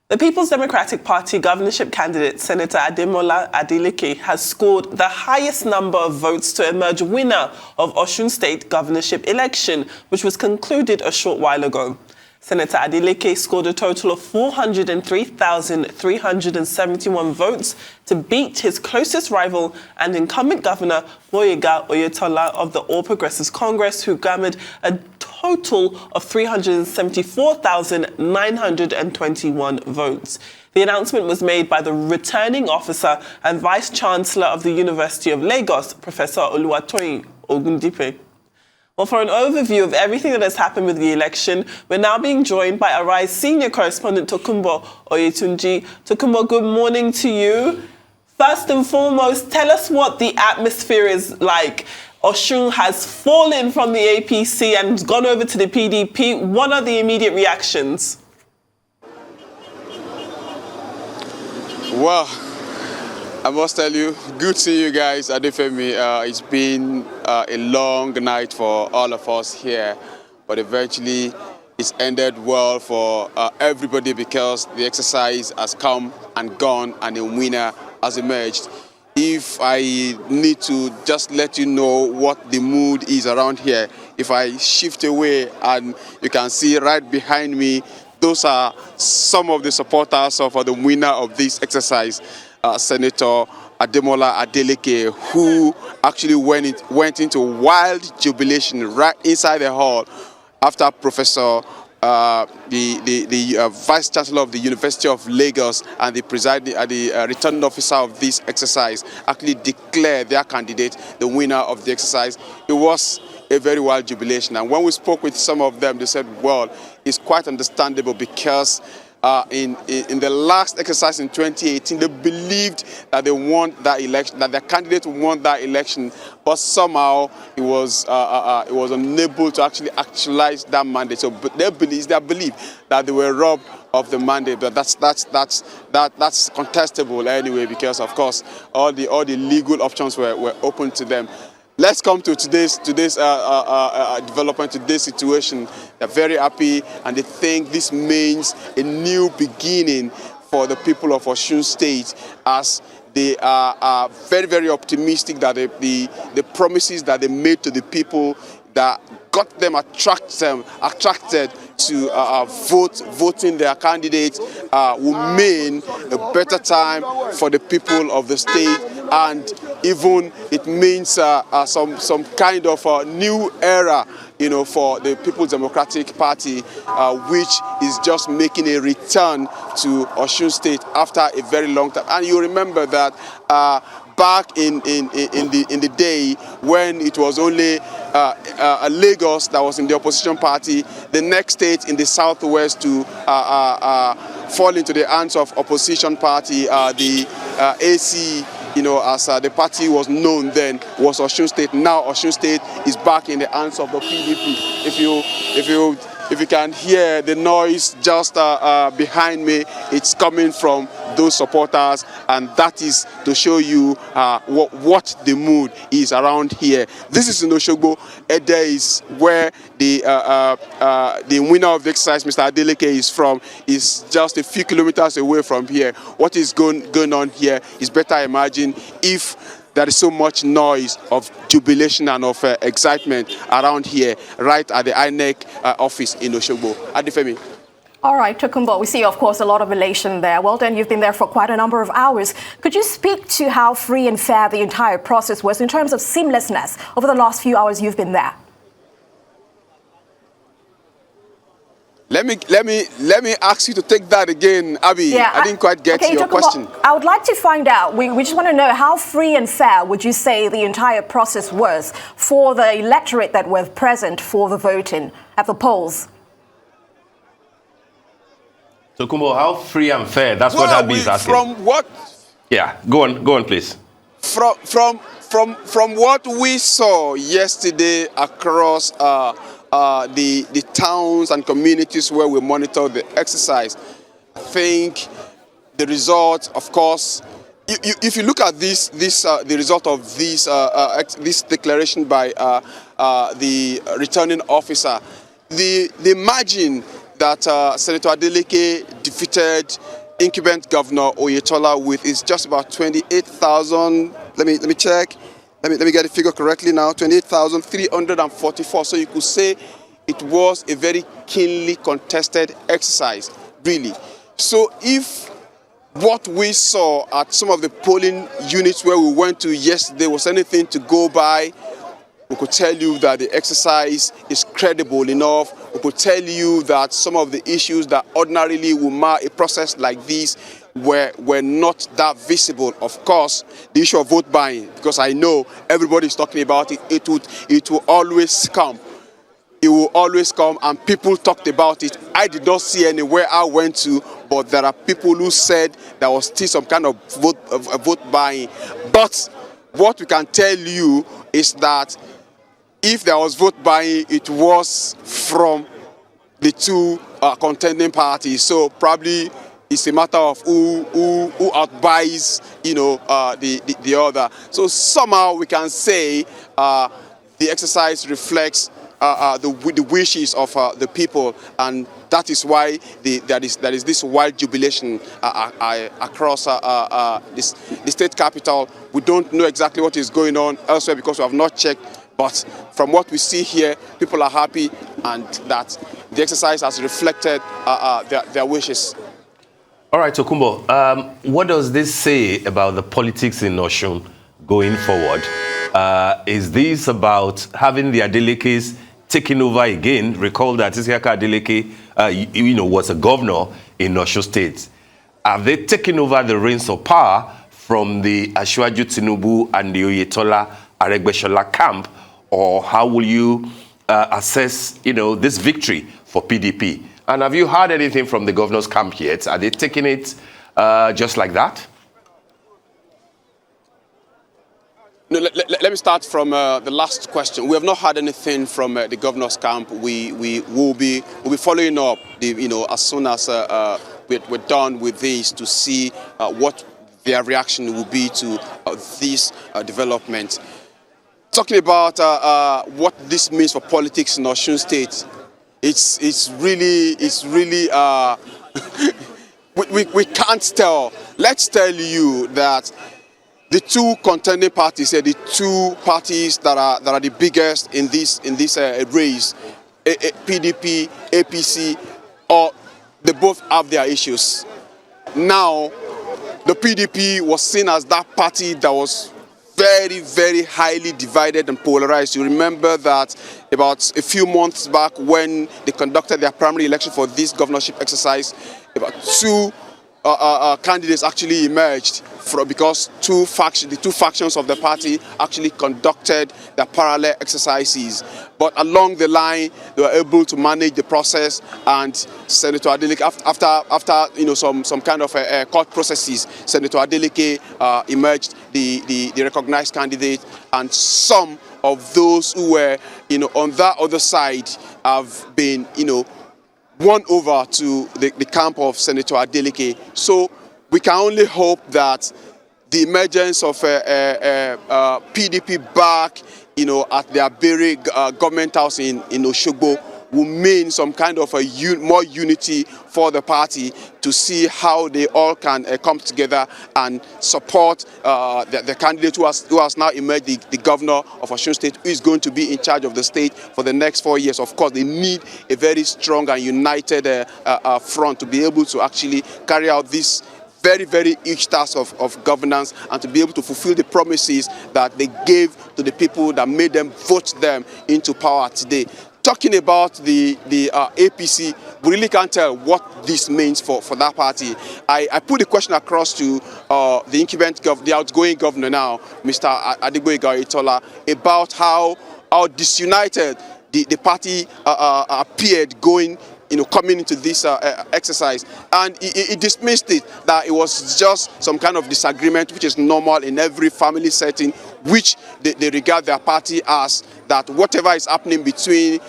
The People's Democratic Party governorship candidate, Senator Adeleke, has scored the highest number of votes to emerge winner of Osun State governorship election, which was concluded a short while ago. Senator Adeleke scored a total of 403,371 votes to beat his closest rival and incumbent governor, Gboyega Oyetola of the All Progressives Congress, who garnered a total of 374,921 votes. The announcement was made by the returning officer and Vice Chancellor of the University of Lagos, Professor Oluwatoyin Ogundipe. Well, for an overview of everything that has happened with the election, we're now being joined by Arise senior correspondent Tokunbo Oyetunji. Tokunbo, good morning to you. First and foremost, tell us what the atmosphere is like. Osun has fallen from the APC and gone over to the PDP. What are the immediate reactions? Well, I must tell you, good to see you guys, Adefemi. It's been a long night for all of us here, but eventually it's ended well for everybody because the exercise has come and gone and a winner has emerged. If I need to just let you know what the mood is around here, if I shift away and you can see right behind me, those are some of the supporters of the winner of this exercise, Senator Adeleke, who actually went into wild jubilation right inside the hall after Professor the Vice Chancellor of the University of Lagos and the returning officer of this exercise actually declared their candidate the winner of the exercise. It was a very wild jubilation, and when we spoke with some of them, they said, well, it's quite understandable because in the last exercise in 2018, they believed that they won that election, that their candidate won that election, but somehow it was unable to actualize that mandate. So their belief that they were robbed of the mandate, but that's contestable anyway, because of course all the legal options were open to them. Let's come to today's development, today's situation. They're very happy, and they think this means a new beginning for the people of Osun State, as they are very, very optimistic that the promises that they made to the people that got them attracted to voting their candidates will mean a better time for the people of the state, and even it means some kind of a new era, for the People's Democratic Party, which is just making a return to Osun State after a very long time. And you remember that back in the day when it was only Lagos that was in the opposition party, the next state in the southwest to fall into the hands of opposition party, the AC, as the party was known then, was Osun State. Now Osun State is back in the hands of the PDP. If you can hear the noise just behind me, it's coming from those supporters, and that is to show you what the mood is around here. This is in Osogbo. Ede is where the winner of the exercise, Mr. Adeleke, is from. Is just a few kilometers away from here. What is going on here is better imagine if there is so much noise of jubilation and of excitement around here, right at the Inec office in Osogbo. Adefemi. All right, Tokunbo, we see, of course, a lot of elation there. Well done, you've been there for quite a number of hours. Could you speak to how free and fair the entire process was in terms of seamlessness over the last few hours you've been there? Let me ask you to take that again, Abby. Yeah, I didn't quite get your question. I would like to find out, we just want to know how free and fair would you say the entire process was for the electorate that were present for the voting at the polls? Tokunbo, how free and fair? That's what Abby is asking. From what? Yeah, go on, please. From what we saw yesterday across the towns and communities where we monitored the exercise, I think the result, of course, if you look at the result of this declaration by the returning officer, the margin that Senator Adeleke defeated incumbent Governor Oyetola with is just about 28,000. Let me check. Let me get the figure correctly now. 28,344. So you could say it was a very keenly contested exercise, really. So if what we saw at some of the polling units where we went to yesterday was anything to go by, we could tell you that the exercise is credible enough. We could tell you that some of the issues that ordinarily will mar a process like this were not that visible. Of course, the issue of vote buying, because I know everybody is talking about it, it will always come. It will always come, and people talked about it. I did not see anywhere I went to, but there are people who said there was still some kind of vote buying. But what we can tell you is that if there was vote buying, it was from the two contending parties. So probably it's a matter of who outbuys, the other. So somehow we can say the exercise reflects the wishes of the people, and that is why there is this wild jubilation across the state capital. We don't know exactly what is going on elsewhere because we have not checked, but from what we see here, people are happy, and that the exercise has reflected their wishes. All right, Tokumbo, what does this say about the politics in Osun going forward? Is this about having the Adelekes taking over again? Recall that Isiaka Adeleke, was a governor in Osun State. Are they taking over the reins of power from the Asiwaju Tinubu and the Oyetola Aregbesola camp, or how will you assess, this victory for PDP? And have you heard anything from the governor's camp yet? Are they taking it just like that? No, let me start from the last question. We have not heard anything from the governor's camp. We will be following up, as soon as we're done with this, to see what their reaction will be to this development. Talking about what this means for politics in Osun State, it's really we can't tell. Let's tell you that the two contending parties, the two parties that are the biggest in this race, PDP, APC, they both have their issues. Now, the PDP was seen as that party that was very, very highly divided and polarized. You remember that about a few months back when they conducted their primary election for this governorship exercise, about two candidates actually emerged because the two factions of the party actually conducted their parallel exercises. But along the line, they were able to manage the process, and Senator Adeleke, after some kind of court processes, Senator Adeleke emerged the recognized candidate, and some of those who were on that other side have been won over to the camp of Senator Adeleke. So we can only hope that the emergence of PDP back, at their Berry government house in Osogbo will mean some kind of more unity for the party, to see how they all can come together and support the candidate who has now emerged, the governor of Osun State, who is going to be in charge of the state for the next 4 years. Of course, they need a very strong and united front to be able to actually carry out this very, very huge task of governance, and to be able to fulfill the promises that they gave to the people that made them vote them into power today. Talking about the APC, we really can't tell what this means for that party. I put the question across to the outgoing governor now, Mr. Oyetola, about how disunited the party appeared coming into this exercise, and he dismissed it, that it was just some kind of disagreement, which is normal in every family setting, which they regard their party as, that whatever is happening between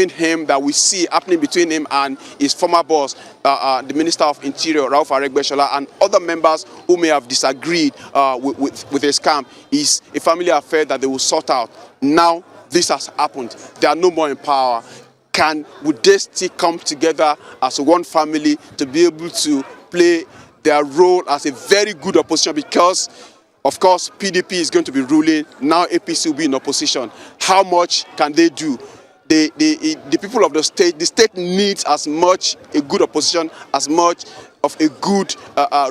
him, that we see happening between him and his former boss, the Minister of Interior, Rauf Aregbesola, and other members who may have disagreed with his camp, is a family affair that they will sort out. Now, this has happened. They are no more in power. would they still come together as one family to be able to play their role as a very good opposition? Because, of course, PDP is going to be ruling. Now APC will be in opposition. How much can they do? The people of the state needs as much a good opposition, as much of a good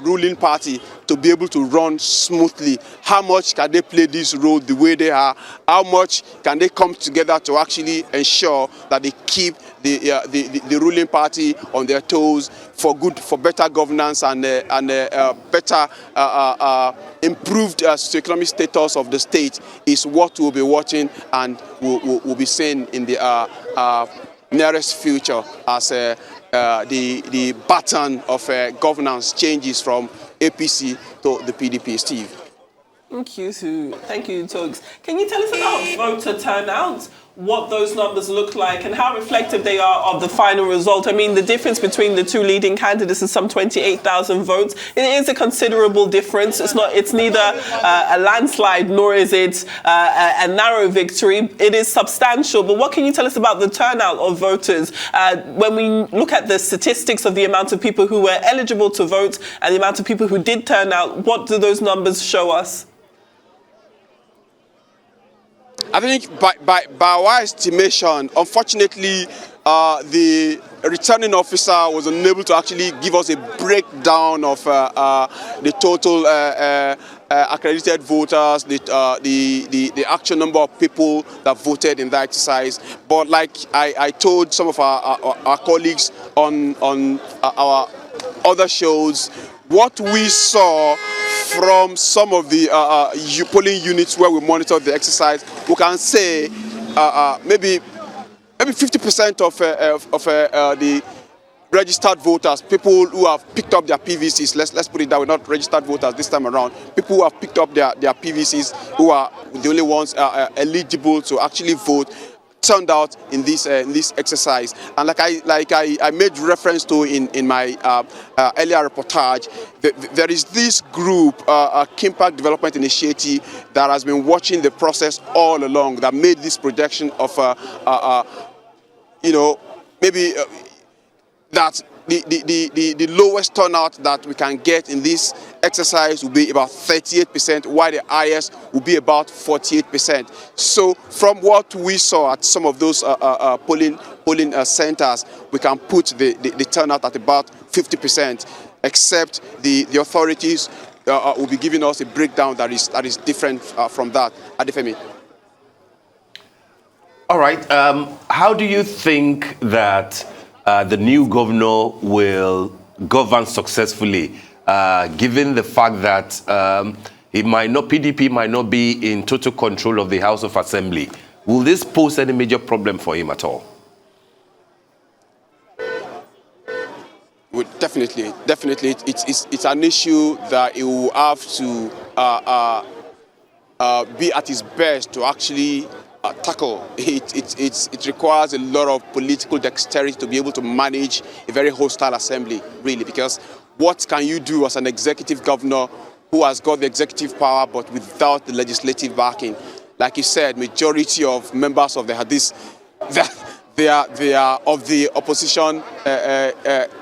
ruling party to be able to run smoothly. How much can they play this role the way they are? How much can they come together to actually ensure that they keep the ruling party on their toes for better governance and better improved socioeconomic status of the state is what we'll be watching and we'll be seeing in the nearest future as the pattern of governance changes from APC to the PDP. Steve. Thank you, Tugs. Can you tell us about voter turnout? What those numbers look like and how reflective they are of the final result? I mean, the difference between the two leading candidates is some 28,000 votes. It is a considerable difference. It's neither a landslide nor is it a narrow victory. It is substantial. But what can you tell us about the turnout of voters? When we look at the statistics of the amount of people who were eligible to vote and the amount of people who did turn out, what do those numbers show us? I think by our estimation, unfortunately, the returning officer was unable to actually give us a breakdown of the total accredited voters, the actual number of people that voted in that exercise. But like I told some of our colleagues on our other shows, what we saw from some of the polling units where we monitored the exercise, we can say maybe 50% of the registered voters, people who have picked up their PVCs, let's put it that way, not registered voters this time around, people who have picked up their PVCs, who are the only ones eligible to actually vote, turned out in this exercise. And like I made reference to in my earlier reportage, there is this group, Kimpact Development Initiative, that has been watching the process all along, that made this projection of maybe that the lowest turnout that we can get in this exercise will be about 38%, while the highest will be about 48%. So from what we saw at some of those polling centers, we can put the turnout at about 50%, except the authorities will be giving us a breakdown that is different from that. Adefemi. All right. How do you think that the new governor will govern successfully, given the fact that PDP might not be in total control of the House of Assembly? Will this pose any major problem for him at all? Well, definitely. It's an issue that he will have to be at his best to actually tackle. It requires a lot of political dexterity to be able to manage a very hostile assembly, really, because what can you do as an executive governor who has got the executive power but without the legislative backing? Like you said, majority of members of the Hadith, they are of the opposition,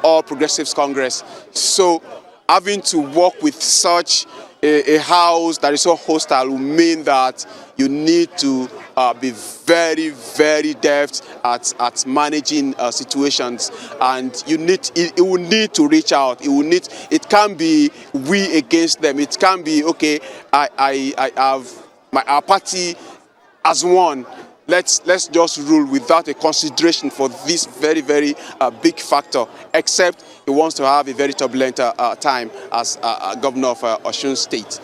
All Progressives Congress. So having to work with such a house that is so hostile will mean that you need to be very, very deft at managing situations, and it will need to reach out. It can be we against them. It can be, okay, our party as one. Let's just rule without a consideration for this very, very big factor, except he wants to have a very turbulent time as governor of Osun State.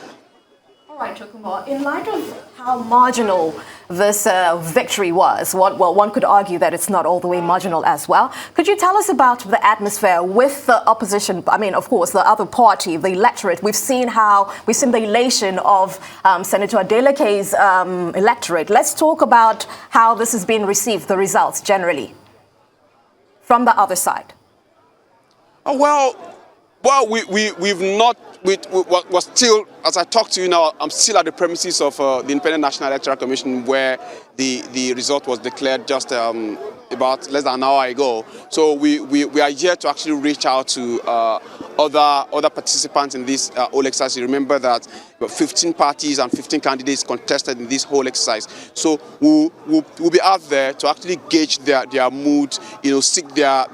All right, Tokunbo, in light of how marginal this victory was, one could argue that it's not all the way marginal as well. Could you tell us about the atmosphere with the opposition? I mean, of course, the other party, the electorate. We've seen the elation of Senator Adeleke's electorate. Let's talk about how this has been received, the results generally, from the other side. Well, we've not. We're still, as I talk to you now, I'm still at the premises of the Independent National Electoral Commission, where the result was declared just about less than an hour ago. So we are here to actually reach out to other participants in this whole exercise. You remember that 15 parties and 15 candidates contested in this whole exercise. So we'll be out there to actually gauge their mood, seek their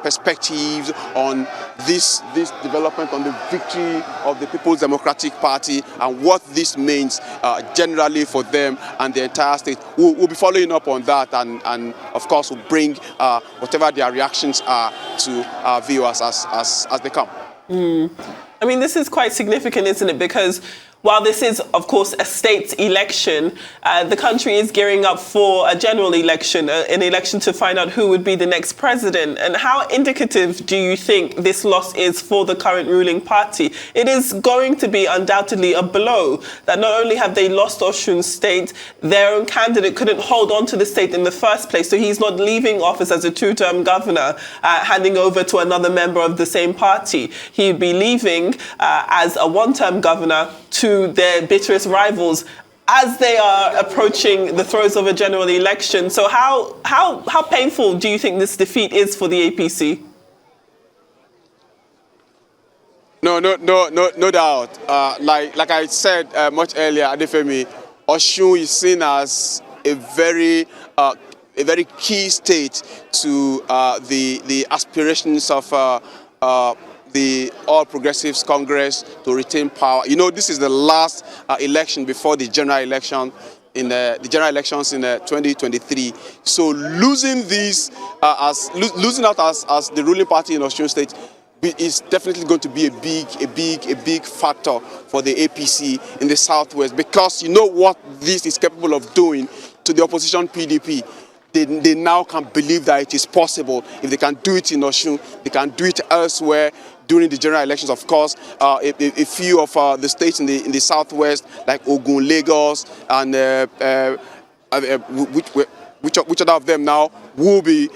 perspectives on this development, on the victory of the People's Democratic Party and what this means generally for them and the entire state. We'll be following up on that, and of course we'll bring whatever their reactions are to our viewers as they come. I mean, this is quite significant, isn't it? Because while this is, of course, a state election, the country is gearing up for a general election, an election to find out who would be the next president. And how indicative do you think this loss is for the current ruling party? It is going to be undoubtedly a blow that not only have they lost Osun State, their own candidate couldn't hold on to the state in the first place. So he's not leaving office as a two-term governor, handing over to another member of the same party. He'd be leaving as a one-term governor to their bitterest rivals as they are approaching the throes of a general election. So how painful do you think this defeat is for the APC? No doubt. Like I said much earlier, Adefemi, Osun is seen as a very key state to the aspirations of the All Progressives Congress to retain power. This is the last election before the general election in the general elections in 2023. So losing this losing out as the ruling party in Osun State is definitely going to be a big factor for the APC in the Southwest, because you know what this is capable of doing to the opposition PDP. They now can believe that it is possible. If they can do it in Osun, they can do it elsewhere during the general elections. Of course, a few of the states in the Southwest, like Ogun, Lagos, and which other of them now will be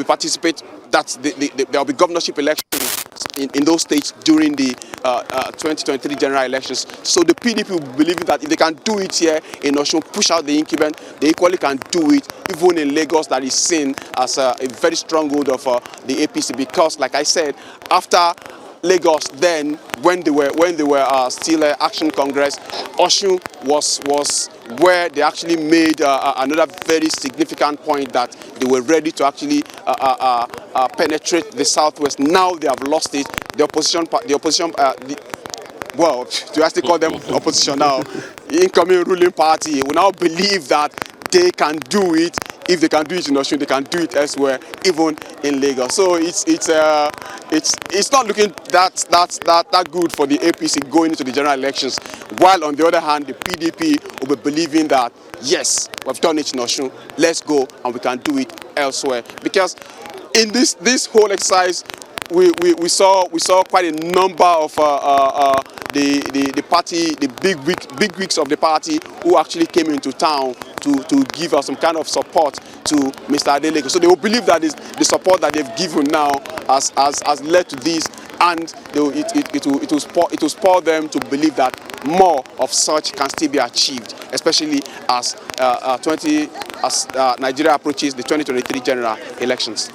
participate. There will be governorship elections in those states during the 2023 general elections. So the PDP will believe that if they can do it here in Osun, push out the incumbent, they equally can do it even in Lagos, that is seen as a very stronghold of the APC. Because, like I said, after Lagos, then when they were still Action Congress, Osun was where they actually made another very significant point that they were ready to actually penetrate the Southwest. Now they have lost it. The opposition, well, do I still call them opposition now? Incoming ruling party will now believe that they can do it. If they can do it in Osun, they can do it elsewhere, even in Lagos. So it's not looking that good for the APC going into the general elections. While on the other hand, the PDP will be believing that yes, we've done it in Osun, let's go and we can do it elsewhere. Because in this whole exercise, we saw quite a number of the party, the big wigs of the party who actually came into town to give us some kind of support to Mr. Adeleke. So they will believe that the support that they've given now has led to this, and it will spur them to believe that more of such can still be achieved, especially as Nigeria approaches the 2023 general elections.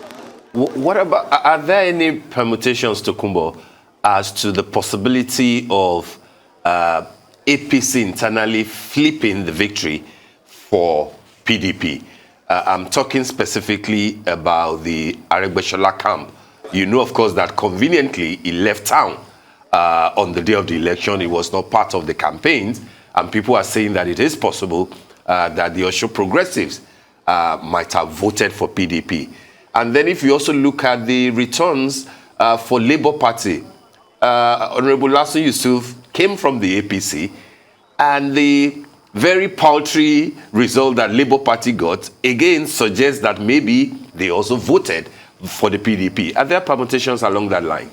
What about, are there any permutations, Tokunbo, as to the possibility of APC internally flipping the victory for PDP? I'm talking specifically about the Aregbesola camp. You know, of course, that conveniently he left town on the day of the election. He was not part of the campaigns, and people are saying that it is possible that the Osun Progressives might have voted for PDP. And then if you also look at the returns for Labour Party, Honorable Lasso Yusuf came from the APC, and the very paltry result that Labour Party got again suggests that maybe they also voted for the PDP. Are there permutations along that line?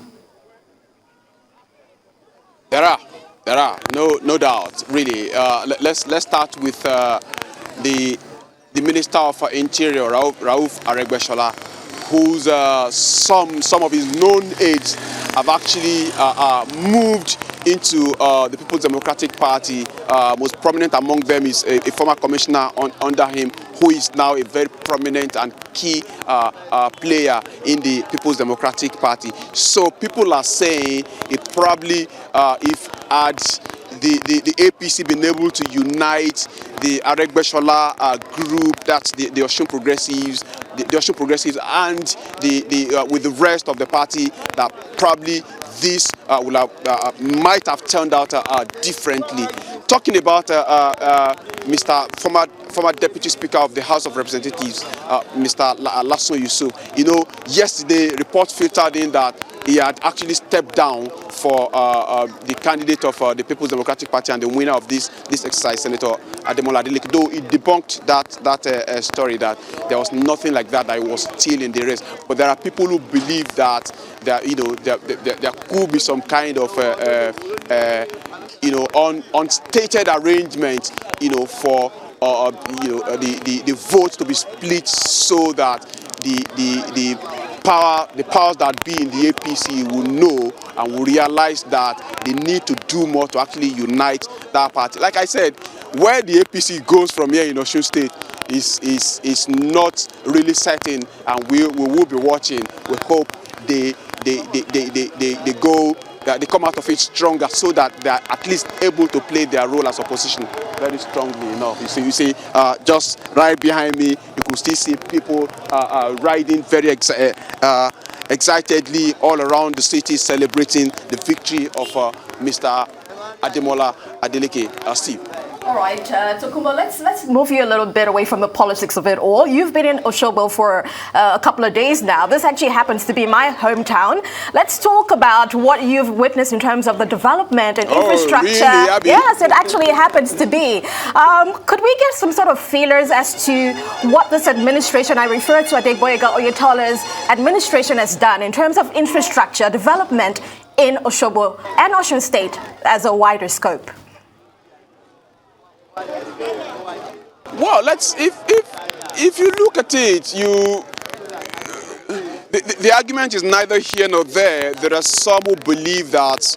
There are no doubt, really. Let's start with the Minister of Interior, Rauf Aregbesola, whose some of his known aides have actually moved into the People's Democratic Party. Most prominent among them is a former commissioner under him, who is now a very prominent and key player in the People's Democratic Party. So people are saying it probably, if had the APC been able to unite the Aregbesola group, that's the Osun Progressives, the Osun Progressives, and with the rest of the party, that probably this might have turned out differently. Talking about Mr. former Deputy Speaker of the House of Representatives, Mr. Lasso Yusuf, yesterday reports filtered in that he had actually stepped down for the candidate of the People's Democratic Party and the winner of this exercise, Senator Adeleke, though he debunked that story, that there was nothing like that he was still in the race. But there are people who believe that there could be some kind of unstated arrangement, for the vote to be split, so that the powers that be in the APC will know and will realize that they need to do more to actually unite that party. Like I said, where the APC goes from here in Osun State is not really certain, and we will be watching. We hope they come out of it stronger, so that they are at least able to play their role as opposition very strongly enough. You see, just right behind me, you could still see people riding very excitedly all around the city, celebrating the victory of Mr. Adeleke. Steve. All right, Tokunbo, let's move you a little bit away from the politics of it all. You've been in Osogbo for a couple of days now. This actually happens to be my hometown. Let's talk about what you've witnessed in terms of the development and infrastructure. Really, Abby? Yes, it actually happens to be. Could we get some sort of feelers as to what this administration, I refer to Adegboyega Oyetola's administration, has done in terms of infrastructure development in Osogbo and Osun State as a wider scope? Well, if you look at it, the argument is neither here nor there. There are some who believe that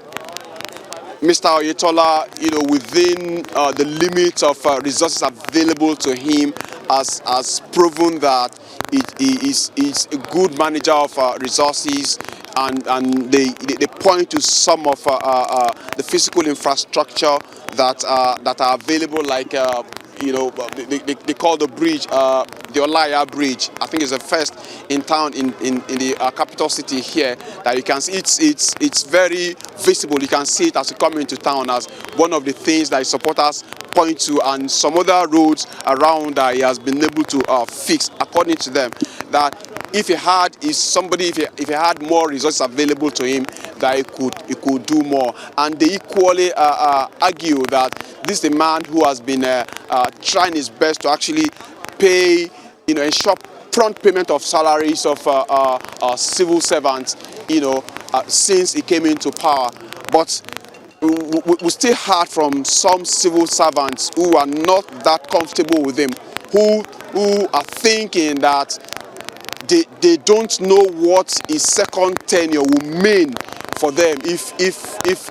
Mr. Oyetola, within the limits of resources available to him, has proven that he is a good manager of resources, and they point to some of the physical infrastructure that are available, like they call the bridge the Olaya Bridge. I think it's the first in town in the capital city here that you can see. It's very visible. You can see it as you come into town as one of the things that his supporters point to, and some other roads around that he has been able to fix, according to them. That if he had more resources available to him, that he could do more. And they equally argue that this is a man who has been trying his best to actually pay, ensure prompt payment of salaries of civil servants, since he came into power. But we still heard from some civil servants who are not that comfortable with him, who are thinking that they don't know what his second tenure will mean for them if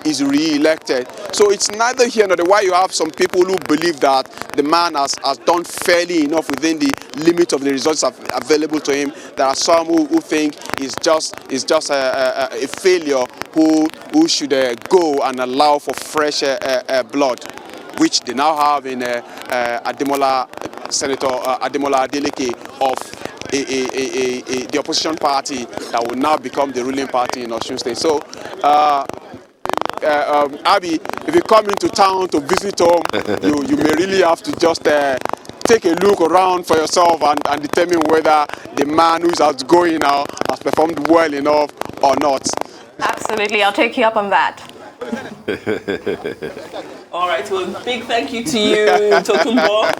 he's re-elected. So it's neither here nor there. Why you have some people who believe that the man has done fairly enough within the limit of the resources available to him. There are some who think he's just a failure who should go and allow for fresh blood, which they now have in Senator Ademola Adeleke of the opposition party that will now become the ruling party in Osun State. So, Abby, if you come into town to visit home, you may really have to just take a look around for yourself and determine whether the man who's outgoing now has performed well enough or not. Absolutely, I'll take you up on that. All right, well, big thank you to you, Tokunbo.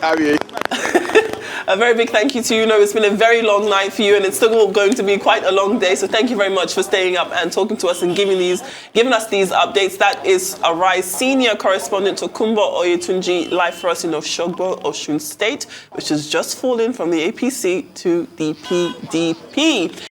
A very big thank you to you. It's been a very long night for you, and it's still going to be quite a long day. So thank you very much for staying up and talking to us and giving us these updates. That is Arise senior correspondent Tokunbo Oyetunji, live for us in Osogbo, Osun State, which has just fallen from the APC to the PDP.